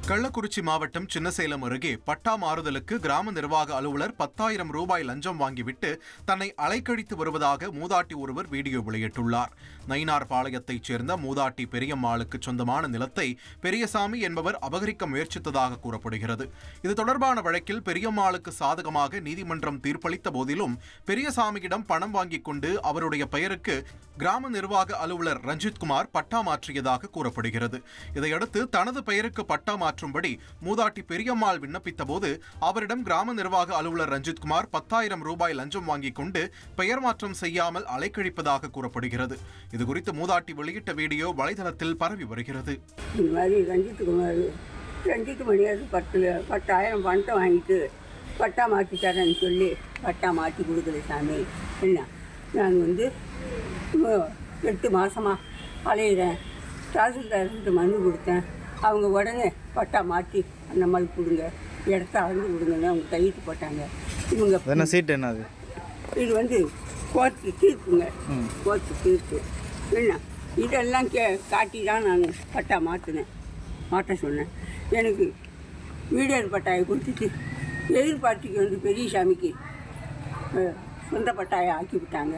கள்ளக்குறிச்சி மாவட்டம் சின்னசேலம் அருகே பட்டா மாறுதலுக்கு கிராம நிர்வாக அலுவலர் 10,000 ரூபாய் லஞ்சம் வாங்கிவிட்டு தன்னை அலைக்கழித்து வருவதாக மூதாட்டி ஒருவர் வீடியோ வெளியிட்டுள்ளார். நயினார் பாளையத்தைச் சேர்ந்த மூதாட்டி பெரியம்மாளுக்கு சொந்தமான நிலத்தை பெரியசாமி என்பவர் அபகரிக்க முயற்சித்ததாக கூறப்படுகிறது. இது தொடர்பான வழக்கில் பெரியம்மாளுக்கு சாதகமாக நீதிமன்றம் தீர்ப்பளித்த போதிலும் பெரியசாமியிடம் பணம் வாங்கிக் கொண்டு அவருடைய பெயருக்கு கிராம நிர்வாக அலுவலர் ரஞ்சித்குமார் பட்டா மாற்றியதாக கூறப்படுகிறது. இதையடுத்து தனது பெயருக்கு பட்டா மாற்றும்படி மூதாட்டி பெரியம்மாள் விண்ணப்பித்த போது அவரிடம் கிராம நிர்வாக அலுவலர் ரஞ்சித்குமார் 10,000 ரூபாய் லஞ்சம் வாங்கிக் கொண்டு பெயர் மாற்றம் செய்யாமல் அலைக்கழிப்பதாக கூறப்படுகிறது. இதுகுறித்து மூதாட்டி வெளியிட்ட வீடியோ வலைதளத்தில் பரவி வருகிறது. இந்த மாதிரி ரஞ்சித் மணியார் 10,000 பணத்தை வாங்கிட்டு பட்டா மாற்றி தரேன்னு சொல்லி பட்டா மாற்றி கொடுக்குது சாமி. என்ன நான் 8 மாதமாக அலையிறேன். தாசில்தார்கிட்ட மனு கொடுத்தேன். அவங்க உடனே பட்டா மாற்றி அந்த மாதிரி கொடுங்க, இடத்த அளந்து கொடுங்கன்னு அவங்க கையெழுத்து போட்டாங்க. இவங்க சீட்டு என்னது? இது கோர்ட்டு தீர்ப்புங்க, கோர்ட்டு தீர்ப்பு. என்ன இதெல்லாம் காட்டி தான் நான் பட்டா மாற்ற சொன்னேன். எனக்கு வீடியர் பட்டாயை கொடுத்துட்டு எதிர்பார்ட்டிக்கு பெரியசாமிக்கு சொந்த பட்டாயை ஆக்கி விட்டாங்க.